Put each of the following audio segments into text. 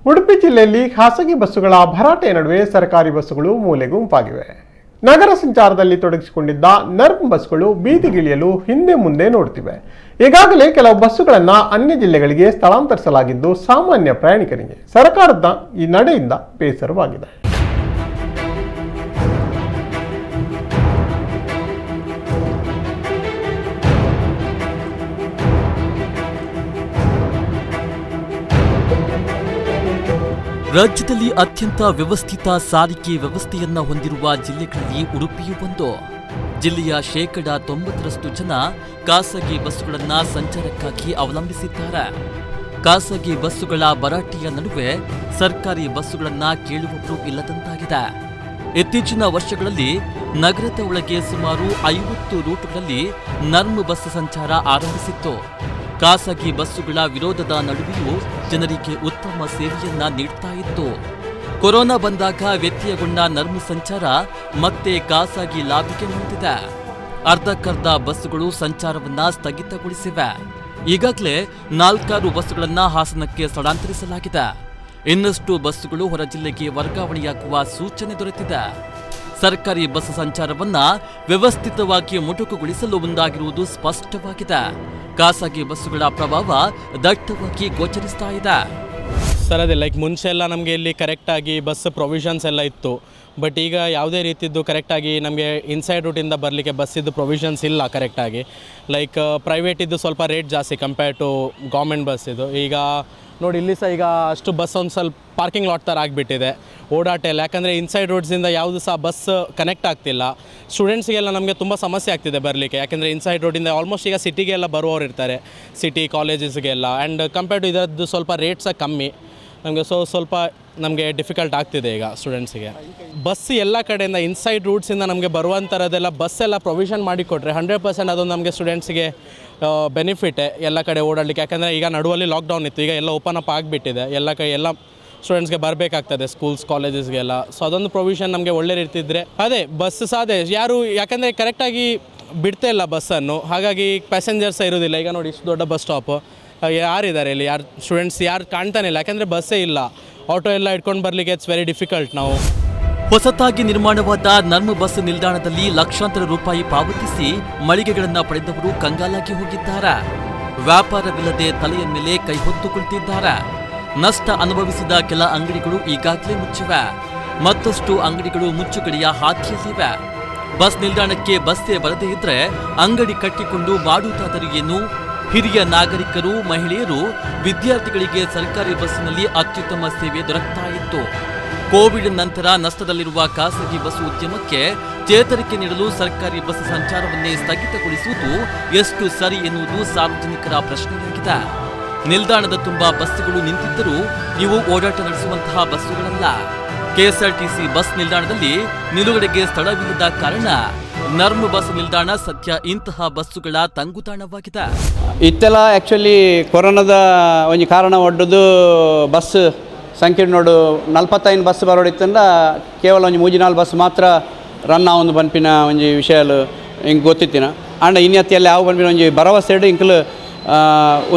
ಉಡುಪಿ ಜಿಲ್ಲೆಯಲ್ಲಿ ಖಾಸಗಿ ಬಸ್ಸುಗಳ ಭರಾಟೆಯ ನಡುವೆ ಸರ್ಕಾರಿ ಬಸ್ಸುಗಳು ಮೂಲೆಗುಂಪಾಗಿವೆ. ನಗರ ಸಂಚಾರದಲ್ಲಿ ತೊಡಗಿಸಿಕೊಂಡಿದ್ದ ನರ್ಮ್ ಬಸ್ಗಳು ಬೀದಿಗಿಳಿಯಲು ಹಿಂದೆ ಮುಂದೆ ನೋಡುತ್ತಿವೆ. ಈಗಾಗಲೇ ಕೆಲವು ಬಸ್ಸುಗಳನ್ನು ಅನ್ಯ ಜಿಲ್ಲೆಗಳಿಗೆ ಸ್ಥಳಾಂತರಿಸಲಾಗಿದ್ದು ಸಾಮಾನ್ಯ ಪ್ರಯಾಣಿಕರಿಗೆ ಸರ್ಕಾರದ ಈ ನಡೆಯಿಂದ ಬೇಸರವಾಗಿದೆ. ರಾಜ್ಯದಲ್ಲಿ ಅತ್ಯಂತ ವ್ಯವಸ್ಥಿತ ಸಾರಿಗೆ ವ್ಯವಸ್ಥೆಯನ್ನ ಹೊಂದಿರುವ ಜಿಲ್ಲೆಗಳಲ್ಲಿ ಉಡುಪಿಯೂ ಒಂದು. ಜಿಲ್ಲೆಯ 90% ಜನ ಖಾಸಗಿ ಬಸ್ಸುಗಳನ್ನ ಸಂಚಾರಕ್ಕಾಗಿ ಅವಲಂಬಿಸಿದ್ದಾರೆ. ಖಾಸಗಿ ಬಸ್ಸುಗಳ ಭರಾಟೆಯ ನಡುವೆ ಸರ್ಕಾರಿ ಬಸ್ಸುಗಳನ್ನ ಕೇಳುವವರು ಇಲ್ಲದಂತಾಗಿದೆ. ಇತ್ತೀಚಿನ ವರ್ಷಗಳಲ್ಲಿ ನಗರದ ಒಳಗೆ ಸುಮಾರು 50 ರೂಟ್ಗಳಲ್ಲಿ ನರ್ಮ್ ಬಸ್ ಸಂಚಾರ ಆರಂಭಿಸಿತ್ತು. ಖಾಸಗಿ ಬಸ್ಸುಗಳ ವಿರೋಧದ ನಡುವೆಯೂ ಜನರಿಗೆ ಉತ್ತಮ ಸೇವೆಯನ್ನ ನೀಡ್ತಾ ಇತ್ತು. ಕೊರೋನಾ ಬಂದಾಗ ವ್ಯತ್ಯಯಗೊಂಡ ನರ್ಮ್ ಸಂಚಾರ ಮತ್ತೆ ಖಾಸಗಿ ಲಾಭಿಗೆ ಹೊಂದಿದೆ. ಅರ್ಧಕ್ಕರ್ಧ ಬಸ್ಸುಗಳು ಸಂಚಾರವನ್ನ ಸ್ಥಗಿತಗೊಳಿಸಿವೆ. ಈಗಾಗಲೇ 4 ಬಸ್ಸುಗಳನ್ನ ಹಾಸನಕ್ಕೆ ಸ್ಥಳಾಂತರಿಸಲಾಗಿದೆ. ಇನ್ನಷ್ಟು ಬಸ್ಸುಗಳು ಹೊರ ಜಿಲ್ಲೆಗೆ ವರ್ಗಾವಣೆಯಾಗುವ ಸೂಚನೆ ದೊರೆತಿದೆ. ಸರ್ಕಾರಿ ಬಸ್ ಸಂಚಾರವನ್ನ ವ್ಯವಸ್ಥಿತವಾಗಿ ಮೊಟಕುಗೊಳಿಸಲು ಮುಂದಾಗಿರುವುದು ಸ್ಪಷ್ಟವಾಗಿದೆ. ಖಾಸಗಿ ಬಸ್ಸುಗಳ ಪ್ರಭಾವ ದಟ್ಟವಾಗಿ ಗೋಚರಿಸ್ತಾ ಇದೆ. ಸರ್ ಅದೇ ಮುಂಚೆ ಎಲ್ಲ ನಮಗೆ ಇಲ್ಲಿ ಕರೆಕ್ಟಾಗಿ ಬಸ್ ಪ್ರೊವಿಷನ್ಸ್ ಎಲ್ಲ ಇತ್ತು. ಬಟ್ ಈಗ ಯಾವುದೇ ರೀತಿದ್ದು ಕರೆಕ್ಟಾಗಿ ನಮಗೆ ಇನ್ಸೈಡ್ ರೂಟಿಂದ ಬರಲಿಕ್ಕೆ ಬಸ್ಸಿದ್ದು ಪ್ರೊವಿಷನ್ಸ್ ಇಲ್ಲ ಕರೆಕ್ಟಾಗಿ. ಪ್ರೈವೇಟ್ ಇದ್ದು ಸ್ವಲ್ಪ ರೇಟ್ ಜಾಸ್ತಿ ಕಂಪೇರ್ ಟು ಗೌರ್ಮೆಂಟ್ ಬಸ್ ಇದು. ಈಗ ನೋಡಿ ಇಲ್ಲಿ ಸಹ ಈಗ ಅಷ್ಟು ಬಸ್ ಒಂದು ಸ್ವಲ್ಪ ಪಾರ್ಕಿಂಗ್ ಲಾಟ್ ಥರ ಆಗಿಬಿಟ್ಟಿದೆ, ಓಡಾಟ ಇಲ್ಲ. ಯಾಕಂದರೆ ಇನ್ಸೈಡ್ ರೋಡ್ಸಿಂದ ಯಾವುದು ಸಹ ಬಸ್ ಕನೆಕ್ಟ್ ಆಗ್ತಿಲ್ಲ. ಸ್ಟೂಡೆಂಟ್ಸ್ಗೆಲ್ಲ ನಮಗೆ ತುಂಬ ಸಮಸ್ಯೆ ಆಗ್ತಿದೆ ಬರಲಿಕ್ಕೆ. ಯಾಕೆಂದರೆ ಇನ್ಸೈಡ್ ರೋಡಿಂದ ಆಲ್ಮೋಸ್ಟ್ ಈಗ ಸಿಟಿಗೆಲ್ಲ ಬರುವವರು ಇರ್ತಾರೆ, ಸಿಟಿ ಕಾಲೇಜಸ್ಗೆಲ್ಲ. ಆ್ಯಂಡ್ ಕಂಪೇರ್ ಟು ಇದರದ್ದು ಸ್ವಲ್ಪ ರೇಟ್ ಸಹ ಕಮ್ಮಿ ನಮಗೆ. ಸ್ವಲ್ಪ ನಮಗೆ ಡಿಫಿಕಲ್ಟ್ ಆಗ್ತಿದೆ ಈಗ ಸ್ಟೂಡೆಂಟ್ಸಿಗೆ. ಬಸ್ ಎಲ್ಲ ಕಡೆಯಿಂದ ಇನ್ಸೈಡ್ ರೂಟ್ಸಿಂದ ನಮಗೆ ಬರುವಂಥರದೆಲ್ಲ ಬಸ್ ಎಲ್ಲ ಪ್ರೊವಿಷನ್ ಮಾಡಿಕೊಟ್ರೆ 100% ಅದೊಂದು ನಮಗೆ ಸ್ಟೂಡೆಂಟ್ಸಿಗೆ ಬೆನಿಫಿಟೇ ಎಲ್ಲ ಕಡೆ ಓಡಾಡಲಿಕ್ಕೆ. ಯಾಕಂದರೆ ಈಗ ನಡುವಲ್ಲಿ ಲಾಕ್ಡೌನ್ ಇತ್ತು, ಈಗ ಎಲ್ಲ ಓಪನ್ ಅಪ್ ಆಗಿಬಿಟ್ಟಿದೆ. ಎಲ್ಲ ಸ್ಟೂಡೆಂಟ್ಸ್ಗೆ ಬರಬೇಕಾಗ್ತದೆ ಸ್ಕೂಲ್ಸ್ ಕಾಲೇಜಸ್ಗೆಲ್ಲ. ಸೊ ಅದೊಂದು ಪ್ರೊವಿಷನ್ ನಮಗೆ ಒಳ್ಳೆ ರೀತಿದ್ರೆ ಅದೇ ಬಸ್ ಸಹ ಅದೇ ಯಾರು, ಯಾಕಂದರೆ ಕರೆಕ್ಟಾಗಿ ಬಿಡ್ತಾ ಇಲ್ಲ ಬಸ್ಸನ್ನು. ಹಾಗಾಗಿ ಪ್ಯಾಸೆಂಜರ್ಸ್ ಇರೋದಿಲ್ಲ. ಈಗ ನೋಡಿ ಇಷ್ಟು ದೊಡ್ಡ ಬಸ್ ಸ್ಟಾಪು, ಯಾರಿದ್ದಾರೆ ಇಲ್ಲಿ, ಯಾರು ಸ್ಟೂಡೆಂಟ್ಸ್ ಯಾರು ಕಾಣ್ತಾನೆ ಇಲ್ಲ. ಯಾಕಂದರೆ ಬಸ್ಸೇ ಇಲ್ಲ, ಆಟೋ ಎಲ್ಲ ಇಟ್ಕೊಂಡು ಬರಲಿಕ್ಕೆ ಇಟ್ಸ್ ವೆರಿ ಡಿಫಿಕಲ್ಟ್ ನಾವು. ಹೊಸತಾಗಿ ನಿರ್ಮಾಣವಾದ ನರ್ಮ್ ಬಸ್ ನಿಲ್ದಾಣದಲ್ಲಿ ಲಕ್ಷಾಂತರ ರೂಪಾಯಿ ಪಾವತಿಸಿ ಮಳಿಗೆಗಳನ್ನು ಪಡೆದವರು ಕಂಗಾಲಾಗಿ ಹೋಗಿದ್ದಾರೆ. ವ್ಯಾಪಾರವಿಲ್ಲದೆ ತಲೆಯ ಮೇಲೆ ಕೈ ಹೊತ್ತು ಕುಳಿತಿದ್ದಾರೆ. ನಷ್ಟ ಅನುಭವಿಸಿದ ಕೆಲ ಅಂಗಡಿಗಳು ಈಗಾಗಲೇ ಮುಚ್ಚಿವೆ. ಮತ್ತಷ್ಟು ಅಂಗಡಿಗಳು ಮುಚ್ಚುಗಡೆಯ ಹಾದಿಯಲ್ಲಿವೆ. ಬಸ್ ನಿಲ್ದಾಣಕ್ಕೆ ಬಸ್ಸೇ ಬರದೇ ಇದ್ರೆ ಅಂಗಡಿ ಕಟ್ಟಿಕೊಂಡು ಮಾಡುವುದಾದರೂ ಏನು? ಹಿರಿಯ ನಾಗರಿಕರು, ಮಹಿಳೆಯರು, ವಿದ್ಯಾರ್ಥಿಗಳಿಗೆ ಸರ್ಕಾರಿ ಬಸ್ಸಿನಲ್ಲಿ ಅತ್ಯುತ್ತಮ ಸೇವೆ ದೊರಕ್ತಾ ಇತ್ತು. ಕೋವಿಡ್ ನಂತರ ನಷ್ಟದಲ್ಲಿರುವ ಖಾಸಗಿ ಬಸ್ ಉದ್ಯಮಕ್ಕೆ ಚೇತರಿಕೆ ನೀಡಲು ಸರ್ಕಾರಿ ಬಸ್ ಸಂಚಾರವನ್ನೇ ಸ್ಥಗಿತಗೊಳಿಸುವುದು ಎಷ್ಟು ಸರಿ ಎನ್ನುವುದು ಸಾರ್ವಜನಿಕರ ಪ್ರಶ್ನೆಯಾಗಿದೆ. ನಿಲ್ದಾಣದ ತುಂಬಾ ಬಸ್ಸುಗಳು ನಿಂತಿದ್ದರೂ ಇವು ಓಡಾಟ ನಡೆಸುವಂತಹ ಬಸ್ಸುಗಳಲ್ಲ. ಕೆಎಸ್ಆರ್ಟಿಸಿ ಬಸ್ ನಿಲ್ದಾಣದಲ್ಲಿ ನಿಲುಗಡೆಗೆ ಸ್ಥಳವಿಲ್ಲದ ಕಾರಣ ನರ್ಮ್ ಬಸ್ ನಿಲ್ದಾಣ ಸದ್ಯ ಇಂತಹ ಬಸ್ಸುಗಳ ತಂಗುತಾಣವಾಗಿದೆ. ಇತ್ತೆಲ್ಲ ಆ್ಯಕ್ಚುಲಿ ಕೊರೋನಾದ ಒಂದು ಕಾರಣ ಒಡ್ಡದು ಬಸ್ ಸಂಖ್ಯೆ ನೋಡು 45 ಬಸ್ ಬರೋಡಿತ್ತಂದ ಕೇವಲ ಒಂದು 3-4 ಬಸ್ ಮಾತ್ರ ರನ್ ಒಂದು ಪನ್ಪಿನ ಒಂದು ವಿಷಯಲು ಹಿಂಗೆ ಗೊತ್ತಿತ್ತಿನ. ಆಂಡ ಇನ್ನೆತ್ತಿಯಲ್ಲಿ ಯಾವ ಪನ್ಪಿನ ಒಂದು ಭರವಸೆ ಇಡು ಇಂಕಲು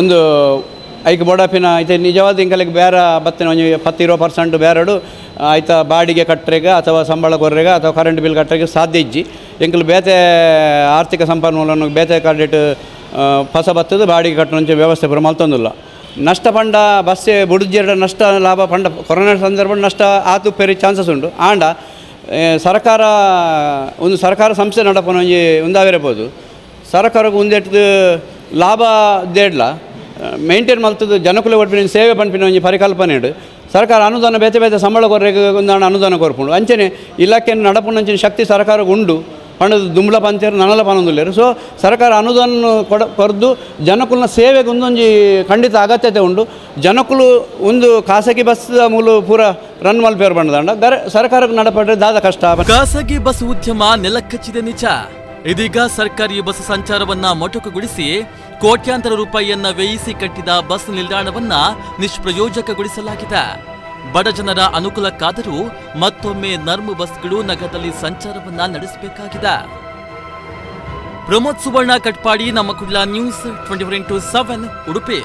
ಒಂದು ಐಕ್ ಬೋಡಪಿನ ಐತೆ ನಿಜವಾದ ಇಂಕಲಿಗೆ ಬೇರೆ ಬತ್ತಿನ ಒಂದು 10-20% ಬೇರೆಡು ಆಯ್ತಾ ಬಾಡಿಗೆ ಕಟ್ಟರೆಗ ಅಥವಾ ಸಂಬಳ ಕೊರ್ರೆಗ ಅಥವಾ ಕರೆಂಟ್ ಬಿಲ್ ಕಟ್ಟರೆಗೆ ಸಾಧ್ಯ ಇಜ್ಜಿ ಎಂಕಲು ಬೇತೆ ಆರ್ಥಿಕ ಸಂಪನ್ಮೂಲವನ್ನು ಬೇತೆ ಕಾಡಿಟ್ಟು ಹೊಸ ಬತ್ತದು ಬಾಡಿಗೆ ಕಟ್ಟುವಂಥ ವ್ಯವಸ್ಥೆ ಪುರ ಮಲ್ತೊಂದಿಲ್ಲ. ನಷ್ಟ ಪಂಡ ಬಸ್ಸೇ ಬುಡುಜೆರಡ ನಷ್ಟ ಲಾಭ ಪಂಡ ಕೊರೋನಾ ಸಂದರ್ಭ ನಷ್ಟ ಆತು ಪೆರಿ ಚಾನ್ಸಸ್ ಉಂಟು. ಆಂಡ ಸರ್ಕಾರ ಸಂಸ್ಥೆ ನಡಪನ ಒಂದಾಗಿರಬಹುದು. ಸರ್ಕಾರಕ್ಕೆ ಒಂದೆಟ್ಟು ಲಾಭ ದೇಡ್ಲ ಮೇಂಟೈನ್ ಮಲ್ತದ್ದು ಜನಕುಲ ಒಟ್ಟಿನ ಸೇವೆ ಪಂಪಿನ ಒಂದು ಪರಿಕಲ್ಪನೆ ಇಡು. ಸರ್ಕಾರ ಅನುದಾನ ಬೇತೆ ಸಂಬಳ ಕೊರ್ರೆಗೆ ಒಂದು ಅನುದಾನ ಕೊರ್ಪುಂಡು ಅಂಚನೆ ಇಲಾಖೆಯನ್ನು ನಡಪುನಂಚಿನ ಶಕ್ತಿ ಸರ್ಕಾರಕ್ಕೆ ಉಂಡು. ಪಂಡದು ದುಂಬಳ ಪಂಚರು ನನಲ ಪನೊಂದುಲ್ಲೇರು. ಸೊ ಸರ್ಕಾರ ಅನುದಾನ ಕೊರ್ದು ಜನಕುಲ್ನ ಸೇವೆಗೆ ಒಂದೊಂದು ಖಂಡಿತ ಅಗತ್ಯತೆ ಉಂಡು. ಜನಕುಲು ಒಂದು ಖಾಸಗಿ ಬಸ್ ಮೂಲ ಪೂರ ರನ್ ಮಲ್ಪೇರು ಬಂಡದಂಡ ಸರ್ಕಾರಕ್ಕೆ ನಡಪಡ್ರೆ ದಾದ ಕಷ್ಟ. ಖಾಸಗಿ ಬಸ್ ಉದ್ಯಮ ನೆಲಕ್ಕಚ್ಚಿದೆ ನಿಜ. ಇದೀಗ ಸರ್ಕಾರಿ ಬಸ್ ಸಂಚಾರವನ್ನ ಮೊಟಕುಗೊಳಿಸಿ ಕೋಟ್ಯಾಂತರ ರೂಪಾಯಿಯನ್ನ ವ್ಯಯಿಸಿ ಕಟ್ಟಿದ ಬಸ್ ನಿಲ್ದಾಣವನ್ನ ನಿಷ್ಪ್ರಯೋಜಕಗೊಳಿಸಲಾಗಿದೆ. ಬಡ ಜನರ ಅನುಕೂಲಕ್ಕಾದರೂ ಮತ್ತೊಮ್ಮೆ ನರ್ಮ್ ಬಸ್ಗಳು ನಗರದಲ್ಲಿ ಸಂಚಾರವನ್ನ ನಡೆಸಬೇಕಾಗಿದೆ. ಪ್ರಮೋದ್ ಸುವರ್ಣ ಕಟ್ಪಾಡಿ, ನಮ್ಮ ಕುಡ್ಲ ನ್ಯೂಸ್ 24x7 ಉಡುಪಿ.